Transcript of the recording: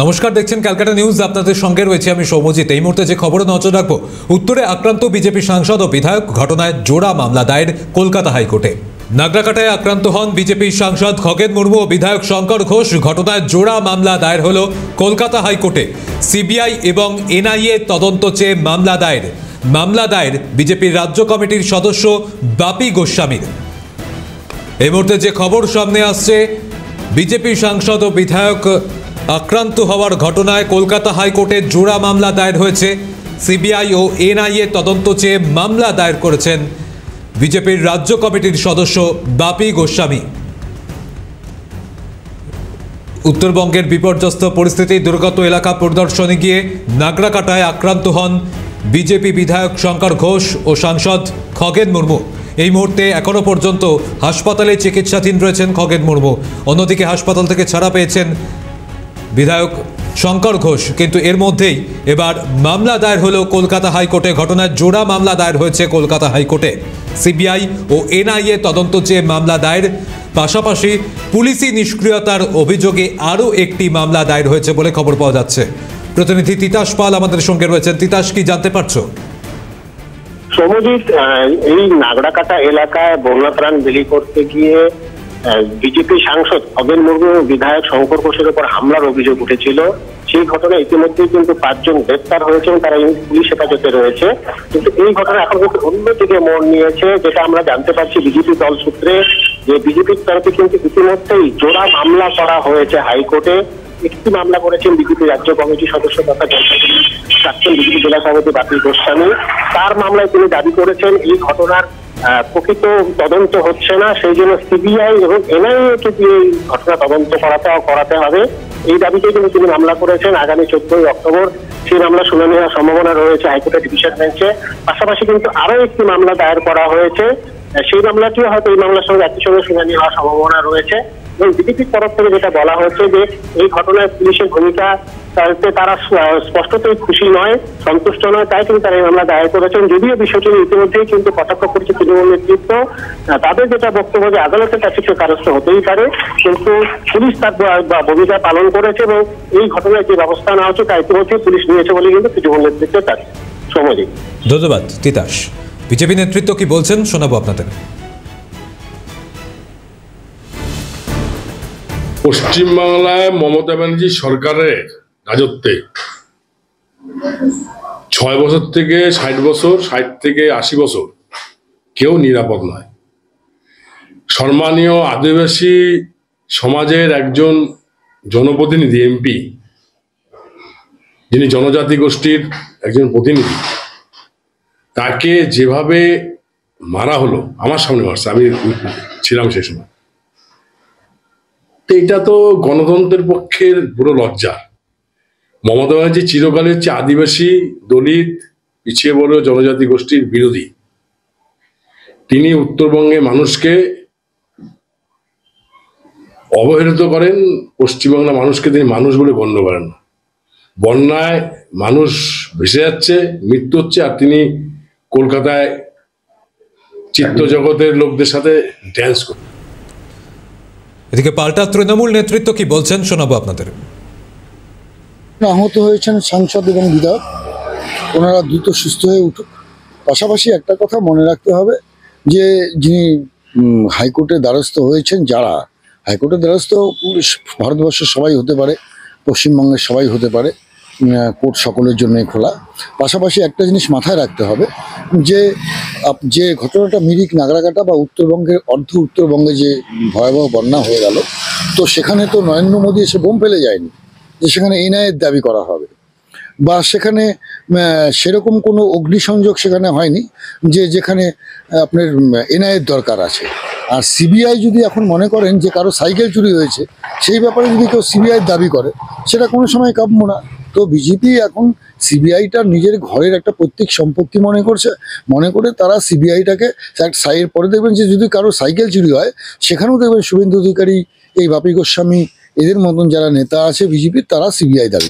নমস্কার, দেখছেন ক্যালকাটা নিউজ। আপনাদের সঙ্গে রয়েছে আমি সৌম্যজিৎ। এই মুহূর্তে যে খবরে নজর রাখবো, উত্তরে আক্রান্ত বিজেপি সাংসদ ও বিধায়ক, ঘটনায় জোড়া মামলা দায়ের কলকাতা হাইকোর্টে। নাগরাকাটায় আক্রান্ত হন বিজেপি সাংসদ খগেন মুর্মু ও বিধায়ক শঙ্কর ঘোষ। ঘটনায় জোড়া মামলা দায়ের হলো কলকাতা হাইকোর্টে। সিবিআই এবং এনআইএ তদন্ত চেয়ে মামলা দায়ের বিজেপির রাজ্য কমিটির সদস্য বাপি গোস্বামীর। এই মুহূর্তে যে খবর সামনে আসছে, বিজেপি সাংসদ ও বিধায়ক আক্রান্ত হওয়ার ঘটনায় কলকাতা হাইকোর্টে জোড়া মামলা দায়ের হয়েছে। সিবিআই ও এনআইএ তদন্ত চেয়ে মামলা দায়ের করেছেন বিজেপির রাজ্য কমিটির সদস্য বাপি গোস্বামী। উত্তরবঙ্গের বিপর্যস্ত পরিস্থিতি, দুর্গত এলাকা পরিদর্শনে গিয়ে নাগরাকাটায় আক্রান্ত হন বিজেপি বিধায়ক শঙ্কর ঘোষ ও সাংসদ খগেন মুর্মু। এই মুহূর্তে এখনো পর্যন্ত হাসপাতালে চিকিৎসাধীন রয়েছেন খগেন মুর্মু। অন্যদিকে হাসপাতাল থেকে ছাড়া পেয়েছেন বিধায়ক শঙ্কর ঘোষ। কিন্তু এর মধ্যেই এবার মামলা দায়ের হলো কলকাতা হাইকোর্টে। ঘটনার জোড়া মামলা দায়ের হয়েছে কলকাতা হাইকোর্টে। সিবিআই ও এনআইএ তদন্ত চেয়ে মামলা দায়ের, পাশাপাশি পুলিশি নিষ্ক্রিয়তার অভিযোগে আরও একটি মামলা দায়ের হয়েছে বলে খবর পাওয়া যাচ্ছে। প্রতিনিধি তিতাস পাল আমাদের সঙ্গে রয়েছেন। তিতাস, কি জানতে পারছো? সৌম্যজিৎ, এই নাগরাকাটা এলাকায় বন্যাত্রাণ বিলি করতে গিয়ে বিজেপি সাংসদ খগেন মুর্মু বিধায়ক শঙ্কর ঘোষের উপর হামলার অভিযোগ উঠেছিল। সেই ঘটনায় ইতিমধ্যেই কিন্তু 5 জন গ্রেপ্তার হয়েছেন, তারা পুলিশ হেফাজতে রয়েছে। কিন্তু এই ঘটনা এখন কিন্তু অন্যদিকে মোড় নিয়েছে, যেটা আমরা জানতে পারছি বিজেপি দল সূত্রে, যে বিজেপির তরফে কিন্তু ইতিমধ্যেই জোড়া মামলা করা হয়েছে হাইকোর্টে। একটি মামলা করেছেন বিজেপি রাজ্য কমিটির সদস্য তথা প্রাক্তন বিজেপি জেলা সভাপতি বাপি গোস্বামী। তার মামলায় তিনি দাবি করেছেন এই ঘটনার প্রকৃত তদন্ত হচ্ছে না, সেই জন্য সিবিআই এবং এনআইএ কে দিয়ে এই ঘটনা তদন্ত করাতে হবে। এই দাবিতে কিন্তু তিনি মামলা করেছেন। আগামী 14ই অক্টোবর সেই মামলা শুনানি হওয়ার সম্ভাবনা রয়েছে হাইকোর্টের ডিভিশন বেঞ্চে। পাশাপাশি কিন্তু আরো একটি মামলা দায়ের করা হয়েছে, সেই মামলাটিও হয়তো এই মামলার সঙ্গে একই সঙ্গে শুনানি হওয়ার সম্ভাবনা রয়েছে। এবং বিজেপির তরফ থেকে যেটা বলা হচ্ছে যে এই ঘটনায় পুলিশের ভূমিকা তারা স্পষ্টতই খুশি নয়, সন্তুষ্ট নয়, তাই কিন্তু তারা এই মামলা দায়ের করেছেন। যদিও বিষয়টি ইতিমধ্যেই কিন্তু কটাক্ষ করেছে তৃণমূল নেতৃত্ব। তাদের যেটা বক্তব্য যে আদালতের কাছে কিছু দ্বারস্থ হতেই পারে, কিন্তু পুলিশ তার ভূমিকা পালন করেছে এবং এই ঘটনায় যে ব্যবস্থা নেওয়া হচ্ছে তা ইতিমধ্যেই পুলিশ নিয়েছে বলে কিন্তু তৃণমূল নেতৃত্বের কাছে। সমাজিক ধন্যবাদ তিতাস। বিজেপি নেতৃত্ব কি বলছেন শোনাবো আপনাদের। পশ্চিমবাংলায় মমতা ব্যানার্জি সরকারের রাজত্বে 6 বছর থেকে 60 বছর, 60 থেকে 80 বছর কেউ নিরাপদ নয়। সম্মানীয় আদিবাসী সমাজের একজন জনপ্রতিনিধি, এমপি, যিনি জনজাতি গোষ্ঠীর একজন প্রতিনিধি, তাকে যেভাবে মারা হলো, আমার সামনে মারছে, আমি ছিলাম সেই সময়। এটা তো গণতন্ত্রের পক্ষের পুরো লজ্জা। মমতা ব্যানার্জি চিরকালের হচ্ছে আদিবাসী, দলিত, পিছিয়ে পড়া জনজাতি গোষ্ঠীর বিরোধী। তিনি উত্তরবঙ্গে মানুষকে অবহেলিত করেন, পশ্চিমবাংলা মানুষকে তিনি মানুষ বলে গণ্য করেন না। বন্যায় মানুষ ভেসে যাচ্ছে, মৃত্যু হচ্ছে, আর তিনি কলকাতায় চিত্ত জগতের লোকদের সাথে ড্যান্স করেন। এদিকে পাল্টা তৃণমূল নেতৃত্ব কি বলছেন শোনাবো আপনাদের। আহত হয়েছেন সাংসদ এবং বিধায়ক, ওনারা দ্রুত সুস্থ হয়ে উঠুক। পাশাপাশি একটা কথা মনে রাখতে হবে যে যিনি হাইকোর্টের দ্বারস্থ হয়েছেন, যারা হাইকোর্টের দ্বারস্থ ভারতবর্ষের সবাই হতে পারে, পশ্চিমবঙ্গের সবাই হতে পারে, কোর্ট সকলের জন্যই খোলা। পাশাপাশি একটা জিনিস মাথায় রাখতে হবে যে ঘটনাটা মিরিক, নাগরাকাটা বা উত্তরবঙ্গের উত্তরবঙ্গে যে ভয়াবহ বন্যা হয়ে গেল, তো সেখানে তো নরেন্দ্র মোদী এসে বোম ফেলে যায়নি যে সেখানে এনআইএর দাবি করা হবে, বা সেখানে সেরকম কোনো অগ্নিসংযোগ সেখানে হয়নি যেখানে আপনার এনআইএর দরকার আছে। আর সিবিআই যদি এখন মনে করেন যে কারো সাইকেল চুরি হয়েছে, সেই ব্যাপারে যদি কেউ সিবিআই দাবি করে, সেটা কোনো সময় কাম্য না। তো বিজেপি এখন সিবিআইটা নিজের ঘরের একটা পৈতৃক সম্পত্তি মনে করে তারা সিবিআইটাকে সাইডের পরে দেখবেন যে যদি কারো সাইকেল চুরি হয়, সেখানেও দেখবেন শুভেন্দু অধিকারী, এই বাপি গোস্বামী, এদের মতন যারা নেতা আছে বিজেপির, তারা সিবিআই দাবি।